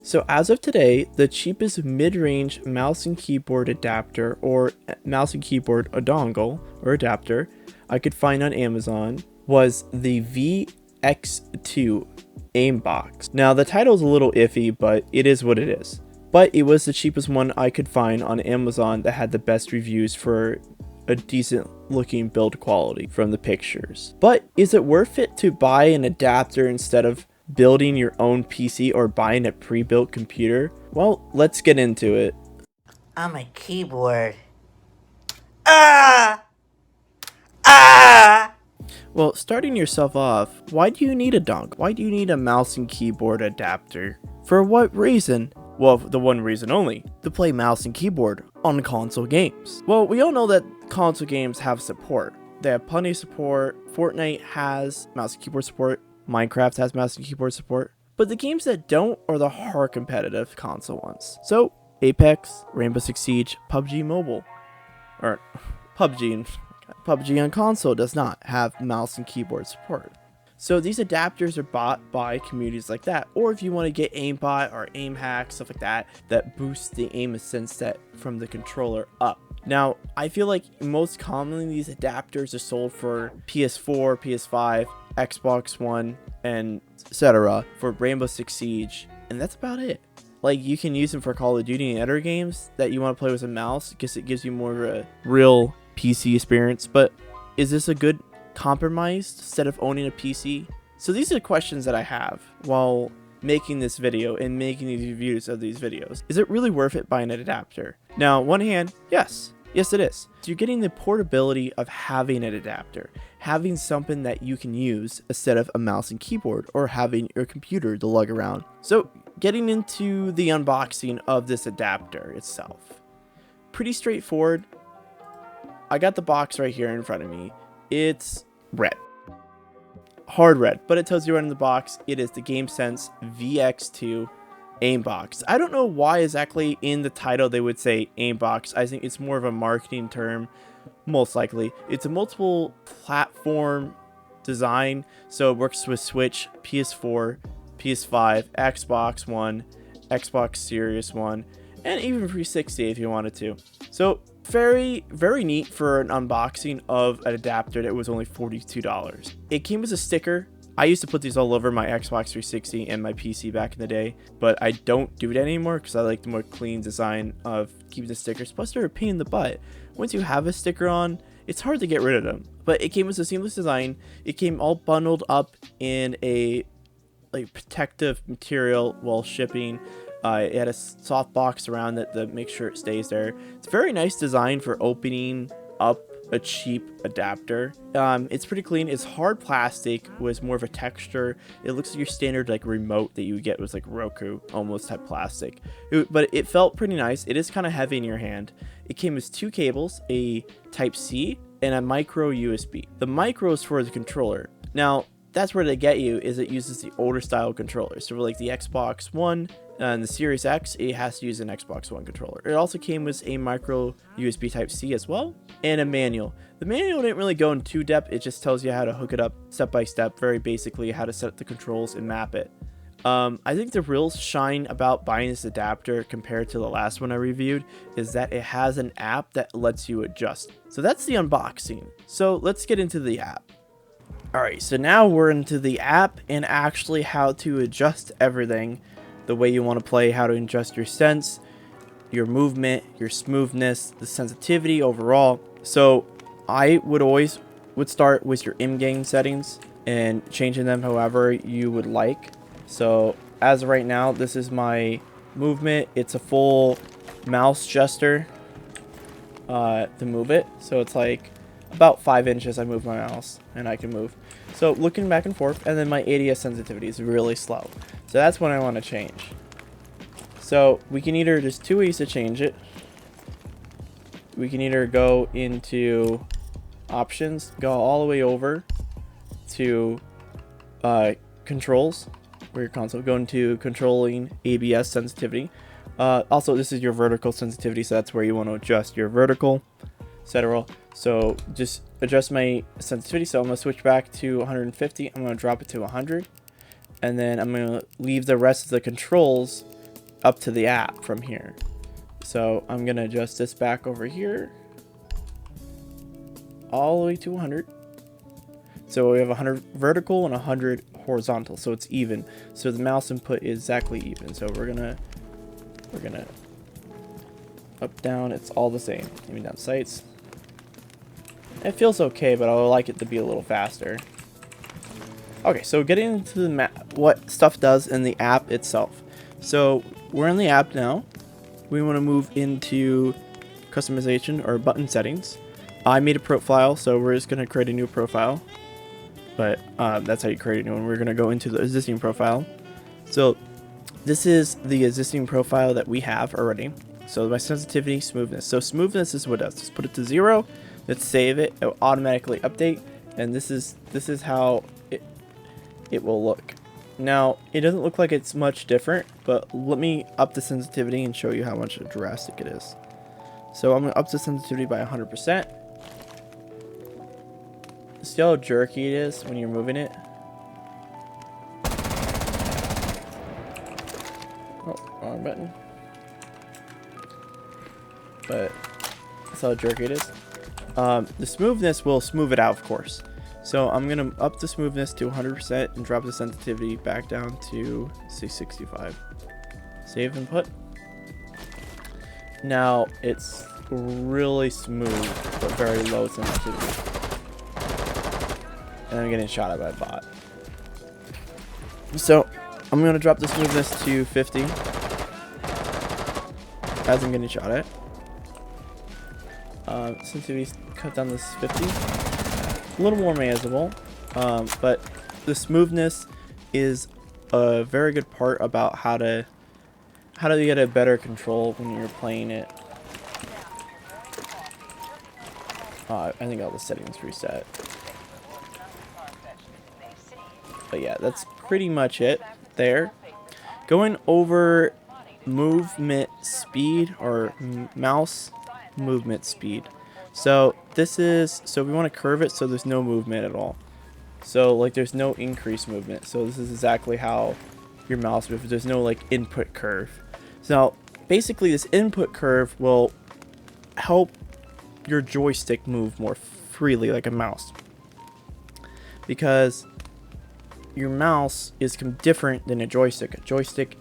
So as of today, the cheapest mid-range mouse and keyboard adapter or mouse and keyboard a dongle or adapter I could find on Amazon was the VX2 AimBox. Now the title is a little iffy, but it is what it is. But it was the cheapest one I could find on Amazon that had the best reviews for a decent looking build quality from the pictures. But is it worth it to buy an adapter instead of building your own PC or buying a pre-built computer? Well, let's get into it. On my keyboard. Ah! Ah! Well, starting yourself off, why do you need a dongle? Why do you need a mouse and keyboard adapter? For what reason? Well, the one reason only, to play mouse and keyboard on console games. Well, we all know that console games have support. They have plenty of support. Fortnite has mouse and keyboard support. Minecraft has mouse and keyboard support. But the games that don't are the hard competitive console ones. So, Apex, Rainbow Six Siege, PUBG Mobile. Or, PUBG on console does not have mouse and keyboard support. So these adapters are bought by communities like that, or if you want to get aimbot or aim hack, stuff like that, that boosts the aim assist set from the controller up. Now, I feel like most commonly these adapters are sold for PS4, PS5, Xbox One, and etc. for Rainbow Six Siege, and that's about it. Like, you can use them for Call of Duty and other games that you want to play with a mouse because it gives you more of a real PC experience, but is this a good compromise instead of owning a PC? So these are the questions that I have while making this video and making these reviews of these videos. Is it really worth it buying an adapter? Now, on one hand, yes it is. So you're getting the portability of having an adapter, having something that you can use instead of a mouse and keyboard or having your computer to lug around. So getting into the unboxing of this adapter itself, pretty straightforward. I got the box right here in front of me. It's red, hard red, but it tells you right in the box it is the GameSir VX2 AimBox. I don't know why exactly in the title they would say AimBox. I think it's more of a marketing term, most likely. It's a multiple platform design, so it works with Switch, PS4, PS5, Xbox One, Xbox Series One, and even 360 if you wanted to. So very neat for an unboxing of an adapter that was only $42. It came as a sticker. I used to put these all over my Xbox 360 and my PC back in the day, but I don't do it anymore because I like the more clean design of keeping the stickers. Plus they're a pain in the butt. Once you have a sticker on, it's hard to get rid of them. But it came as a seamless design. It came all bundled up in a protective material while shipping. It had a soft box around it to make sure it stays there. It's a very nice design for opening up a cheap adapter. It's pretty clean. It's hard plastic with more of a texture. It looks like your standard remote that you would get with Roku, almost type plastic. But it felt pretty nice. It is kind of heavy in your hand. It came with two cables, a Type-C and a micro USB. The micro is for the controller. Now, that's where they get you, is it uses the older style controllers. So for the Xbox One and the Series X, it has to use an Xbox One controller. It also came with a micro USB Type-C as well, and a manual. The manual didn't really go in too depth. It just tells you how to hook it up step by step, very basically how to set the controls and map it. I think the real shine about buying this adapter compared to the last one I reviewed is that it has an app that lets you adjust. So that's the unboxing. So let's get into the app. Alright, so now we're into the app and actually how to adjust everything the way you want to play, how to adjust your sense, your movement, your smoothness, the sensitivity overall. So I would start with your in-game settings and changing them however you would like. So as of right now, this is my movement. It's a full mouse gesture to move it. So it's about 5 inches I move my mouse and I can move. So looking back and forth, and then my ADS sensitivity is really slow. So that's when I want to change. So we can there's two ways to change it. We can either go into options, go all the way over to controls, where your console, go into controlling ABS sensitivity. Also, this is your vertical sensitivity, so that's where you want to adjust your vertical, etc. So just adjust my sensitivity. So I'm going to switch back to 150. I'm going to drop it to 100. And then I'm going to leave the rest of the controls up to the app from here. So I'm gonna adjust this back over here all the way to 100. So we have 100 vertical and 100 horizontal, so it's even. So the mouse input is exactly even. So we're gonna up, down, it's all the same. Aiming down sights. It feels okay, but I would like it to be a little faster. Okay, so getting into the map, what stuff does in the app itself. So we're in the app now. We want to move into customization or button settings. I made a profile, so we're just going to create a new profile. But that's how you create a new one. We're going to go into the existing profile. So this is the existing profile that we have already. So my sensitivity, smoothness. So smoothness is what it does. Just put it to 0. Let's save it. It will automatically update. And this is how it will look. Now, it doesn't look like it's much different, but let me up the sensitivity and show you how much drastic it is. So I'm going to up the sensitivity by 100%. See how jerky it is when you're moving it? Oh, wrong button. But that's how jerky it is. The smoothness will smooth it out, of course. So I'm going to up the smoothness to 100% and drop the sensitivity back down to 665. Save input. Now it's really smooth, but very low sensitivity. And I'm getting shot at by a bot. So I'm going to drop the smoothness to 50 as I'm getting shot at. Sensitivity cut down this 50. A little more manageable, but the smoothness is a very good part about how to get a better control when you're playing it. I think all the settings reset. But yeah, that's pretty much it there. Going over movement speed or mouse movement speed. So this is, so we want to curve it so there's no movement at all. So like there's no increased movement. So this is exactly how your mouse moves. There's no like input curve. So basically this input curve will help your joystick move more freely like a mouse. Because your mouse is different than a joystick. A joystick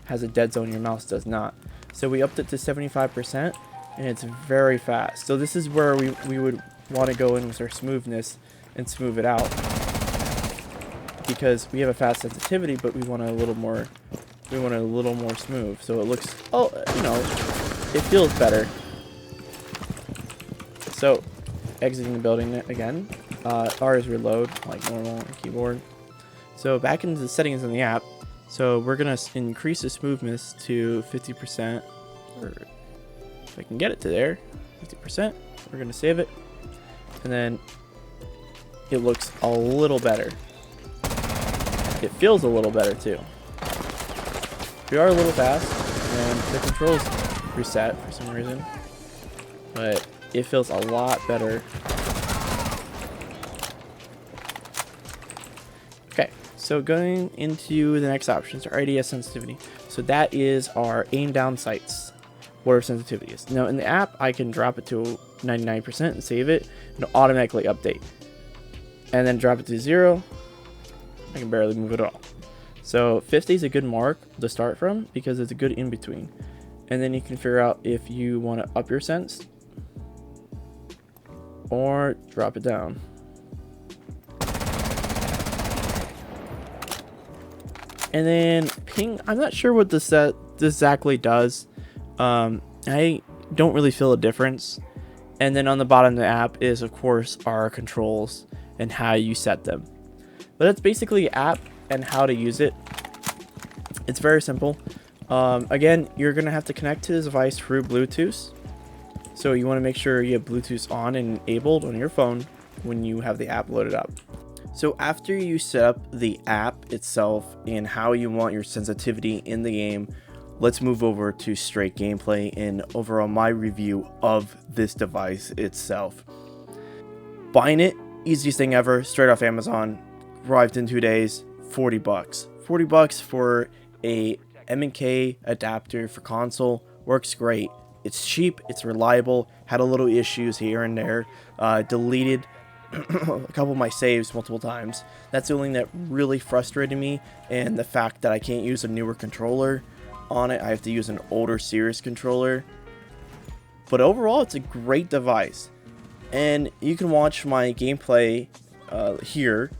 has a dead zone, your mouse does not. So we upped it to 75%. And it's very fast. So this is where we would want to go in with our smoothness and smooth it out, because we have a fast sensitivity, but we want a little more smooth. So it looks, oh, you know, it feels better. So exiting the building again. R is reload like normal on keyboard. So back into the settings in the app. So we're gonna increase the smoothness to 50%, or if I can get it to there, 50%. We're going to save it. And then it looks a little better. It feels a little better too. We are a little fast, and the controls reset for some reason. But it feels a lot better. Okay, so going into the next options, our IDS sensitivity. So that is our aim down sights. What our sensitivity is. Now in the app, I can drop it to 99% and save it, and it'll automatically update. And then drop it to 0. I can barely move it at all. So 50 is a good mark to start from because it's a good in between. And then you can figure out if you want to up your sense or drop it down. And then ping, I'm not sure what this exactly does. I don't really feel a difference. And then on the bottom of the app is, of course, our controls and how you set them. But that's basically the app and how to use it. It's very simple. Again, you're going to have to connect to this device through Bluetooth. So you want to make sure you have Bluetooth on and enabled on your phone when you have the app loaded up. So after you set up the app itself and how you want your sensitivity in the game, let's move over to straight gameplay and overall my review of this device itself. Buying it, easiest thing ever, straight off Amazon, arrived in 2 days, $40. $40 for a M&K adapter for console works great. It's cheap, it's reliable, had a little issues here and there, deleted a couple of my saves multiple times. That's the only thing that really frustrated me, and the fact that I can't use a newer controller on it. I have to use an older series controller. But overall, it's a great device. And you can watch my gameplay here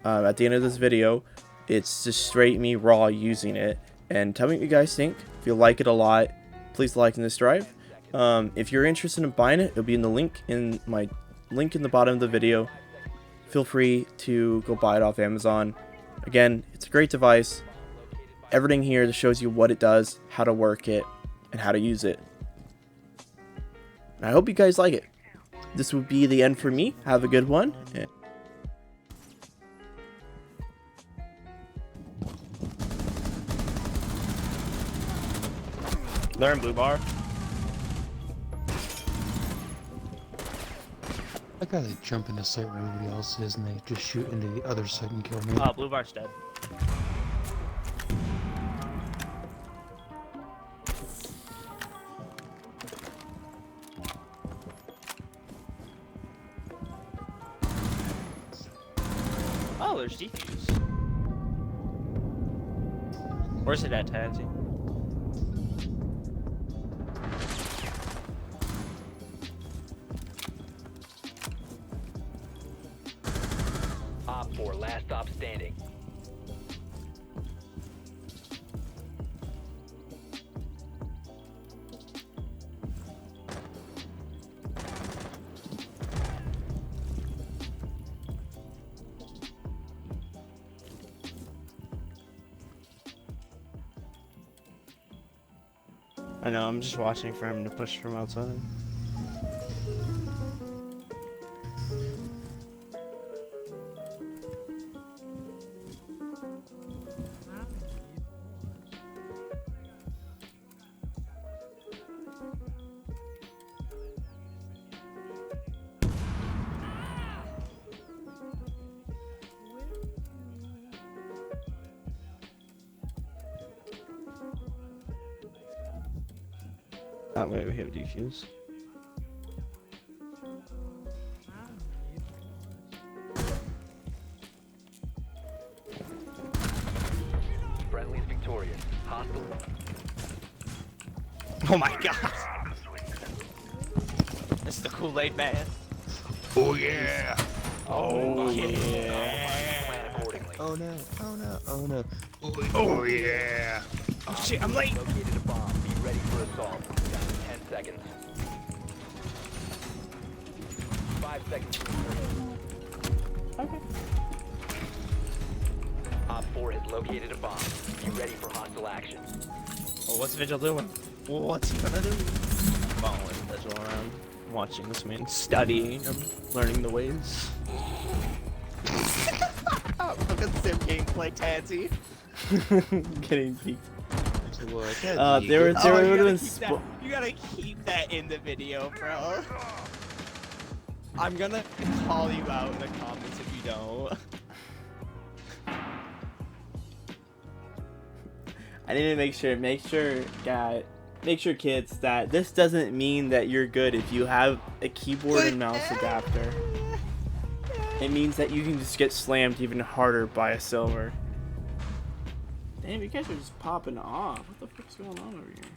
at the end of this video. It's just straight me raw using it. And tell me what you guys think. If you like it a lot, please like this drive. If you're interested in buying it, it'll be in the link in the bottom of the video. Feel free to go buy it off Amazon. Again, it's a great device. Everything here that shows you what it does, how to work it, and how to use it. And I hope you guys like it. This would be the end for me. Have a good one. They're in blue bar. I gotta jump into sight where everybody else is and they just shoot into the other side and kill me. Blue bar's dead. Oh, there's defuse. Where's it at, Tansy? Op 4, last stop standing. I know, I'm just watching for him to push from outside. That way we have defuse. Friendly's victorious. Hostile. Oh my god! It's the Kool-Aid man. Oh yeah! Oh yeah! Plan accordingly. Oh no, oh no, oh no. Oh yeah! Oh shit, I'm late! Located a bomb. Be ready for assault. Down to 10 seconds. 5 seconds. Okay. Op 4 has located a bomb. Be ready for hostile action. Well, what's Vigil doing? What's he gonna do? Following Vigil around, watching this man, studying him, learning the ways. Look at Sim gameplay, Tansy. Getting peeked. What? They were doing you gotta keep that in the video, bro. I'm gonna call you out in the comments if you don't. I need to make sure kids that this doesn't mean that you're good if you have a keyboard and mouse adapter. It means that you can just get slammed even harder by a silver. Damn, you guys are just popping off. What the fuck's going on over here?